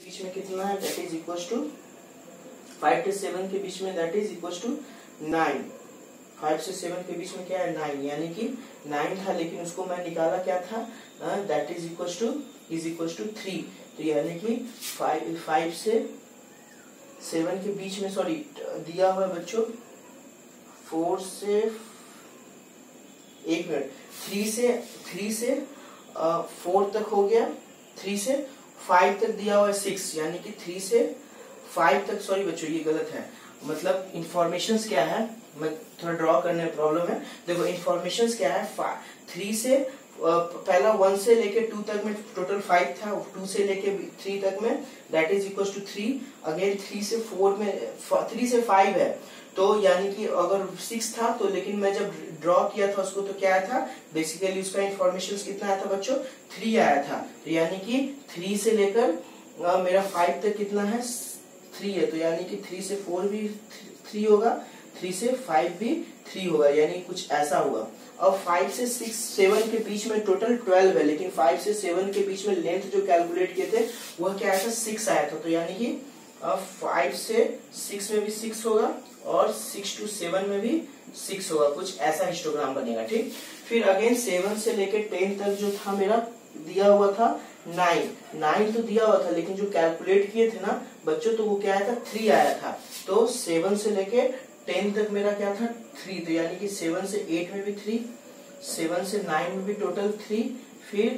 बीच में कितना है, दैट इज इक्वल टू 5 से 7 के बीच में, दैट इज इक्वल टू 9। 5 से 7 के बीच में क्या है, 9, यानी कि 9 था, लेकिन उसको मैं निकाला क्या था, दैट इज इक्वल टू 3। तो यानी कि 5 से 7 के बीच में, सॉरी दिया हुआ है बच्चों 4 से 1 मिनट, 3 से 4 तक हो गया, 3 से 5 तक दिया हुआ है 6, यानी कि 3 से 5 तक, सॉरी बच्चों ये गलत है, मतलब इंफॉर्मेशंस क्या है, मैं थोड़ा ड्रॉ करने में प्रॉब्लम है। देखो इंफॉर्मेशंस क्या है, 3 से पहला 1 से लेके 2 तक में टोटल 5 था, 2 से लेके 3 तक में that is equal to 3, again 3 से 4 में 3 से 5 है, तो यानी कि अगर 6 था तो, लेकिन मैं जब ड्रॉ किया था उसको तो क्या आया था, बेसिकली उसका इंफॉर्मेशन कितना आया था बच्चों, 3 आया था। तो यानी कि 3 से लेकर मेरा 5 तक कितना है, 3 है, तो यानी कि 3 से 4 भी 3 होगा, 3 से 5 भी 3 होगा, यानी कुछ ऐसा हुआ। अब 5 से 7 के बीच में टोटल 12 है, लेकिन 5 से 7 के बीच में लेंथ जो कैलकुलेट किए थे वह क्या आया था, 6 आया था। तो यानी कि 5 से 6 में भी 6 होगा और 6 to 7 में भी 6 होगा, कुछ ऐसा हिस्टोग्राम बनेगा। ठीक, फिर अगेन 7 से लेके 10 तक जो था मेरा दिया हुआ था 9 तो दिया हुआ था, लेकिन जो कैलकुलेट किए थे ना बच्चों तो वो क्या आया था, 3 आया था। तो 7 से लेके 10 तक मेरा क्या था, 3, तो यानी कि 7 से 8 में भी 3, 7 से 9 में भी टोटल 3, फिर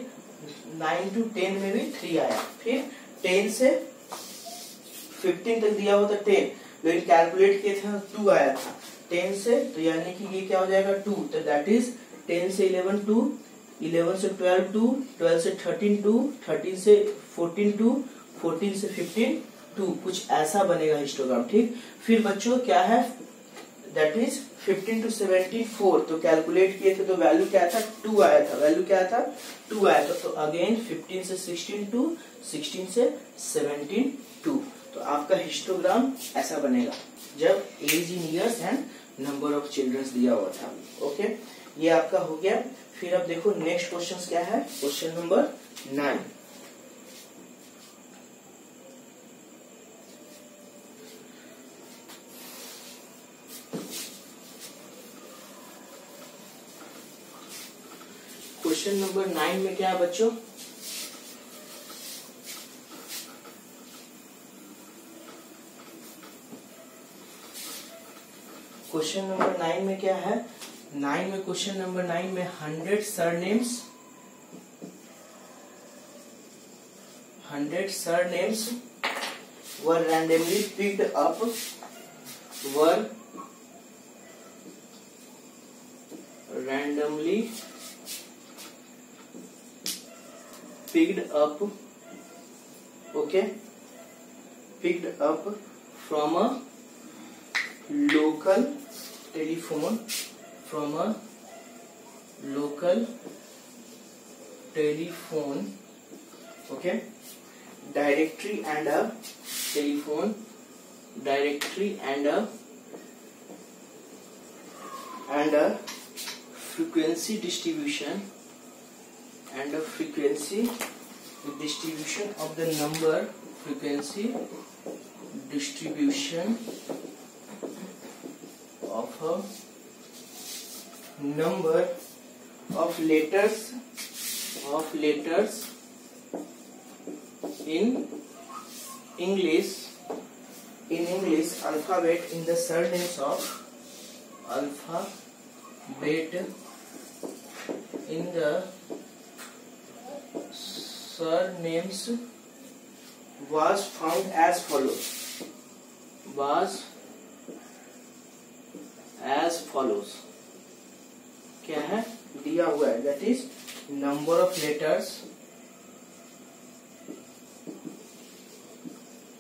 9 to 10 में भी 3 आया, फिर 10 से 15 तक दिया हुआ था 10, लेकिन कैलकुलेट किए थे 2 आया था 10 से, तो यानी कि ये क्या हो जाएगा 2, तो दैट इज 10 से 11 2, 11 से 12 2, 12 से 13 2, 13 से 14 2, 14 से 15 2, कुछ ऐसा बनेगा हिस्टोग्राम। ठीक, फिर बच्चों क्या है, दैट इज 15 to 17 4, तो कैलकुलेट किए थे तो वैल्यू क्या था, 2 आया था, वैल्यू क्या था, 2 आया था। तो अगेन 15 से 16 2, 16 से 17 2, तो आपका हिस्टोग्राम ऐसा बनेगा जब age in years and number of childrens दिया हुआ था। ओके, ये आपका हो गया। फिर अब देखो नेक्स्ट क्वेश्चन क्या है, क्वेश्चन नंबर 9। क्वेश्चन नंबर 9 में क्या है बच्चों, क्वेश्चन नंबर 9 में क्या है, क्वेश्चन नंबर 9 में 100 surnames were randomly picked up from a local telephone okay directory and a frequency distribution of the number of letters in English alphabet in the surnames of was found as follows क्या है, दिया हुआ है, that is number of letters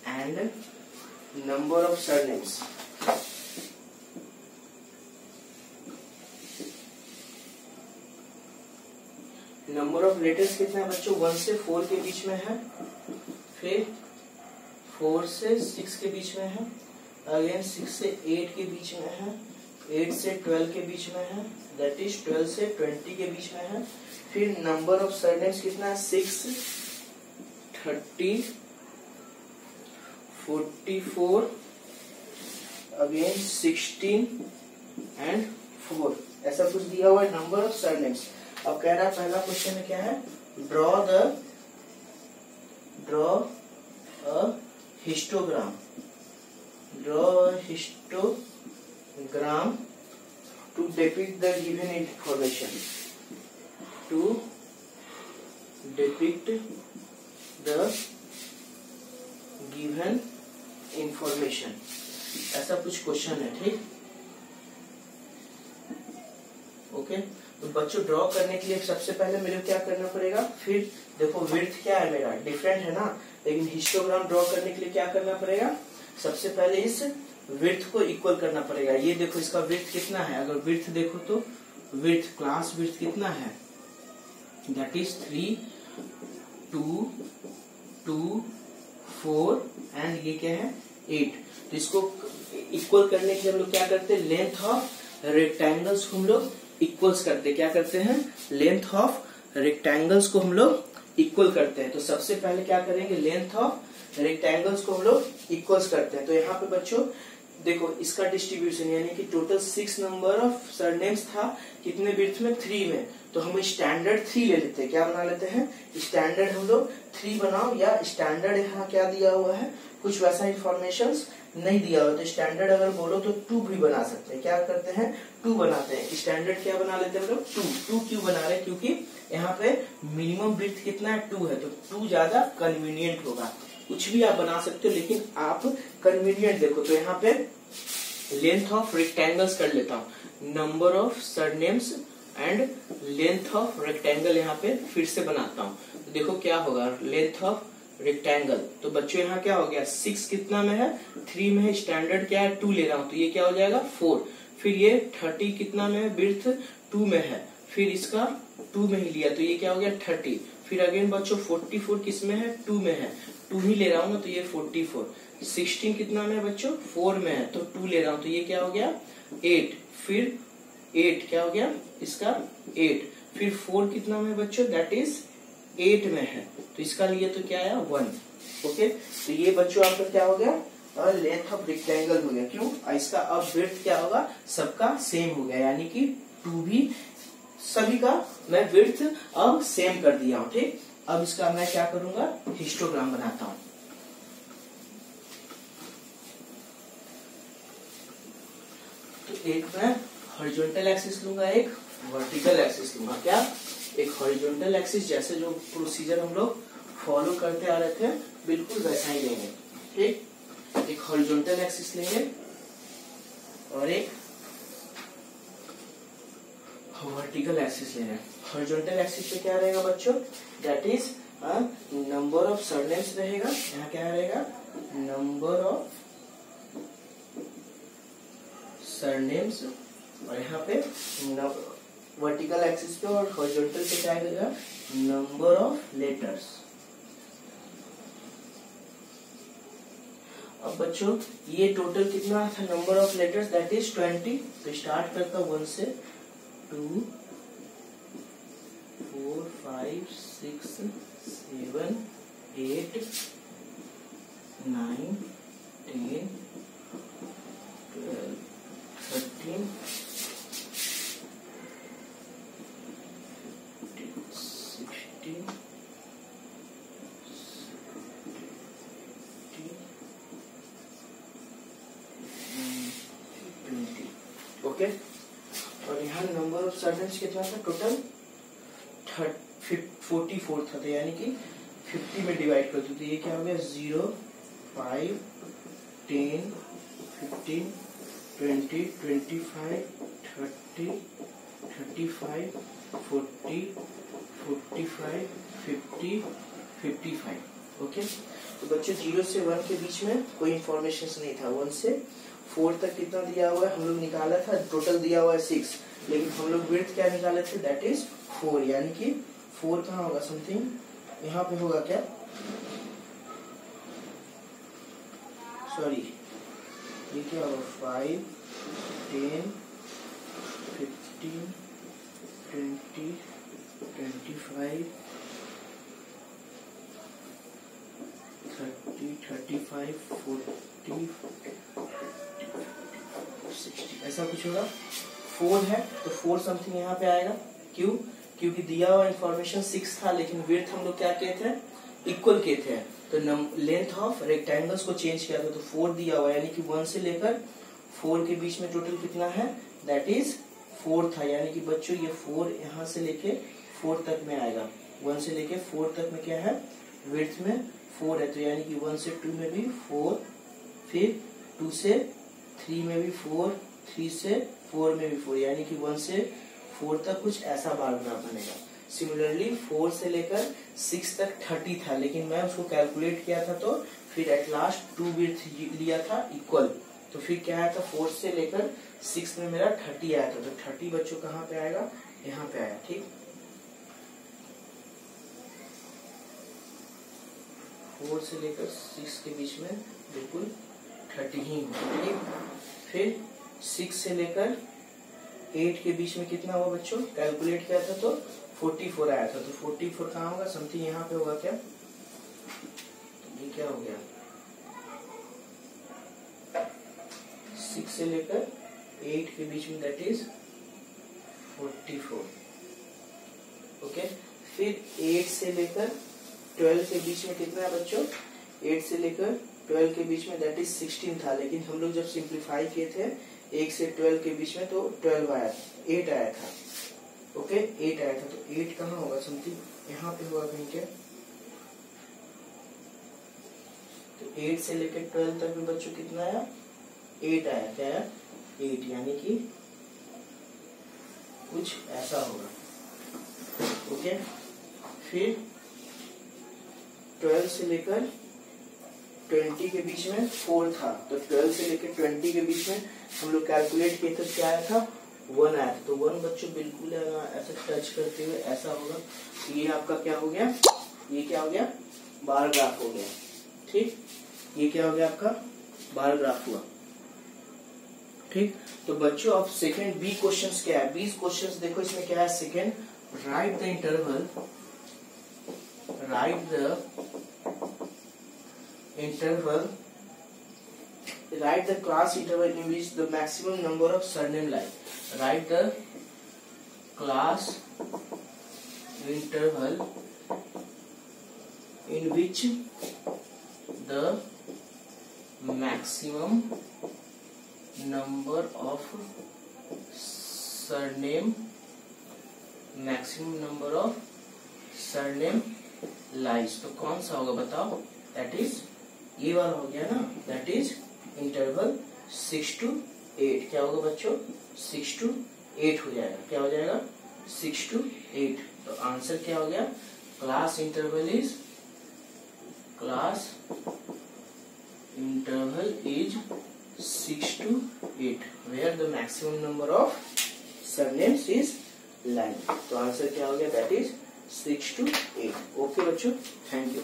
and number of surnames. Number of letters कितना है बच्चों, 1 से 4 के बीच में है, फिर 4 से 6 के बीच में है, अगेन 6 से 8 के बीच में है, 8 से 12 के बीच में है, दैट इज 12 से 20 के बीच में है। फिर नंबर ऑफ सरनेम्स कितना है, 6, 30, 44 अगेन 16 एंड 4, ऐसा कुछ दिया हुआ है नंबर ऑफ सरनेम्स। अब कह रहा है पहला क्वेश्चन में क्या है, draw a histogram, to depict the given information, to depict the given information, ऐसा कुछ क्वेश्चन है। ठीक, ओके। तो बच्चों ड्रॉ करने के लिए सबसे पहले मेरे को क्या करना पड़ेगा, फिर देखो विड्थ क्या है मेरा डिफरेंट है ना, लेकिन हिस्टोग्राम ड्रॉ करने के लिए क्या करना पड़ेगा, सबसे पहले इस विड्थ को इक्वल करना पड़ेगा। ये देखो इसका विड्थ कितना है, अगर विड्थ देखो तो विड्थ क्लास विड्थ कितना है, दैट इज 3 2 2 4 एंड ये क्या है 8। तो इसको इक्वल करने के लिए हम लोग क्या करते हैं, लेंथ ऑफ रेक्टेंगल्स को हम लोग इक्वल्स करते हैं। क्या करते हैं, लेंथ ऑफ रेक्टेंगल्स को हम लोग इक्वल करते हैं। तो सबसे पहले क्या करेंगे, लेंथ ऑफ रेक्टेंगल्स को हम लोग इक्वल्स करते हैं। तो यहाँ पे बच्चों देखो इसका डिस्ट्रीब्यूशन यानी कि टोटल 6 नंबर ऑफ सरनेम्स था, कितने विड्थ में 3 में, तो हम स्टैंडर्ड 3 ले लेते हैं। क्या बना लेते हैं, स्टैंडर्ड हम लोग 3 बनाओ, या स्टैंडर्ड यहाँ क्या दिया हुआ है, कुछ वैसा इंफॉर्मेशन नहीं दिया हुआ, तो स्टैंडर्ड अगर बोलो तो 2 भी बना सकते हैं। क्या करते हैं, 2 बनाते हैं। स्टैंडर्ड क्या बना लेते हैं हम लोग, 2 क्यों बना रहे हैं, क्योंकि यहाँ पे मिनिमम विड्थ कितना है 2 है, तो 2 ज्यादा कन्वीनियंट होगा। कुछ भी आप बना सकते हो, लेकिन आप कन्वीनियंट देखो। तो यहाँ पे लेंथ ऑफ रेक्टेंगल्स कर लेता हूँ, number of surnames and length of rectangle यहाँ पे फिर से बनाता हूँ। तो देखो क्या होगा, लेंथ ऑफ रेक्टेंगल, तो बच्चों यहाँ क्या हो गया, 6 कितना में है, 3 में है, स्टैंडर्ड क्या है 2 ले रहा हूँ, तो ये क्या हो जाएगा 4। फिर ये 30 कितना में है, विड्थ 2 में है, फिर इसका 2 में ही लिया, तो ये क्या हो गया 30। फिर अगेन बच्चों 44 किस में है, 2 में है, 2 ही ले रहा हूँ ना, तो ये 44। 16 कितना में है बच्चों, 4 में है, तो 2 ले रहा हूँ, तो ये क्या हो गया 8। फिर 8 क्या हो गया इसका 8। फिर 4 कितना में है बच्चों, दैट इज 8 में है, तो इसका लिए तो क्या आया 1। ओके, तो ये बच्चों आपका क्या हो गया, लेंथ ऑफ रेक्टेंगल हो गया। क्यों, इसका अब विड्थ क्या होगा, सबका सेम हो गया, यानी कि 2 भी सभी का मैं विड्थ अब सेम कर दिया हूँ। ठीक, अब इसका मैं क्या करूंगा, हिस्टोग्राम बनाता हूँ। तो एक मैं हॉरिजॉन्टल एक्सिस लूंगा, एक वर्टिकल एक्सिस लूंगा। क्या, एक हॉरिजॉन्टल एक्सिस जैसे जो प्रोसीजर हम लोग फॉलो करते आ रहे थे बिल्कुल वैसा ही लेंगे। ठीक, एक हॉरिजॉन्टल एक्सिस लेंगे और एक वर्टिकल एक्सिस लेंगे। हॉरिजॉन्टल एक्सिस पे क्या रहेगा बच्चों, that is number of surnames रहेगा। यहाँ क्या रहेगा, नंबर ऑफ सरनेम्स, और यहाँ पे वर्टिकल एक्सिस पे और हॉरिजॉन्टल पे क्या रहेगा, नंबर ऑफ लेटर्स। अब बच्चों ये टोटल कितना था, number of letters that is 20। तो स्टार्ट करता हूं 1 से, 2 4 5 6 7 8 9 10 12 13 16 ओके। और यहाँ नंबर ऑफ सरनेम्स कितना था टोटल, 44 था, तो यानी कि 50 में डिवाइड कर दो, तो ये क्या हो गया 0 5 10 15 20 25 30 35 40 45 50 55। ओके, तो बच्चों 0 से 1 के बीच में कोई इंफॉर्मेशन नहीं था। 1 से 4 तक कितना दिया हुआ है, हम लोग निकाला था, टोटल दिया हुआ है 6, लेकिन हम लोग विड्थ क्या निकाले थे, दैट इज 4, यानी कि 4 कहाँ होगा, समथिंग यहाँ पे होगा क्या, सॉरी ये क्या होगा 5 10 15 20 25 30 35 40, 60 ऐसा कुछ होगा। 4 है तो 4 समथिंग यहाँ पे आएगा। क्यों? क्योंकि दिया हुआ इंफॉर्मेशन 6 था लेकिन विड्थ हम लोग क्या किए थे, इक्वल किए थे। तो लेंथ ऑफ रेक्टेंगल्स को चेंज किया था तो 4 दिया हुआ, यानी कि 1 से लेकर 4 के बीच में टोटल कितना है, दैट इज 4 था। यानी कि बच्चों ये 4 यहाँ से लेके 4 तक में आएगा। 1 से लेके 4 तक में क्या है, विड्थ में 4 है। तो यानी कि 1 से 2 में भी 4, फिर 2 से 3 में भी 4, 3 से 4 में भी 4, यानी कि 1 से 4 तक कुछ ऐसा बार ग्राफ बनेगा। सिमिलरली 4 से लेकर 6 तक 30 था लेकिन मैं उसको कैलकुलेट किया था तो फिर एट लास्ट 2 विड्थ लिया था इक्वल। तो फिर क्या आया था, 4 से लेकर 6 में मेरा 30 आया था। तो 30 बच्चों कहाँ पे आएगा, यहाँ पे आया। ठीक, 4 से लेकर 6 के बीच में बिल्कुल 30 ही होगा। ठीक, फिर 6 से लेकर 8 के बीच में कितना हुआ बच्चों, कैलकुलेट किया था तो 44 आया था। तो 44 कहाँ होगा, समथिंग यहाँ पे होगा क्या, तो ये क्या हो गया, 6 से लेकर 8 के बीच में दैट इज 44। ओके, फिर 8 से लेकर 12 के बीच में कितना है बच्चों, 8 से लेकर 12 के बीच में दैट इज 16 था लेकिन हम लोग जब सिंप्लीफाई किए थे 1 से 12 के बीच में तो 12 आया, 8 आया था। ओके, 8 आया था। तो 8 कहाँ होगा, समथिंग यहाँ पे होगा कहीं क्या। तो 8 से लेकर 12 तक में बच्चों कितना आया, 8 आया। क्या आया, 8, यानी कि कुछ ऐसा होगा। ओके, फिर 12 से लेकर 20 के बीच में 4 था तो 12 से लेकर 20 के बीच में हम लोग कैलकुलेट किए तो क्या आया था, 1 आया था। तो 1 बच्चों बिल्कुल ऐसा टच करते हुए ऐसा होगा। ये आपका क्या हो गया, ये क्या हो गया, बार ग्राफ हो गया। ठीक, ये क्या हो गया आपका, बार ग्राफ हुआ। ठीक, तो बच्चों अब सेकंड बी क्वेश्चंस क्या है, 20 क्वेश्चंस देखो इसमें क्या है। Second, right the interval, write the class interval in which the maximum number of surname lie. Write the class interval in which the maximum number of surname lies. तो कौन सा होगा बताओ, दैट इज ये वाला हो गया ना, दैट इज इंटरवल 6 to 8। क्या होगा बच्चों, 6 to 8 हो जाएगा। क्या हो जाएगा, 6 to 8। तो आंसर क्या हो गया, class interval is 6 to 8 where the maximum number of surnames is line. तो आंसर क्या हो गया, दैट इज 6 to 8। ओके बच्चों, थैंक यू।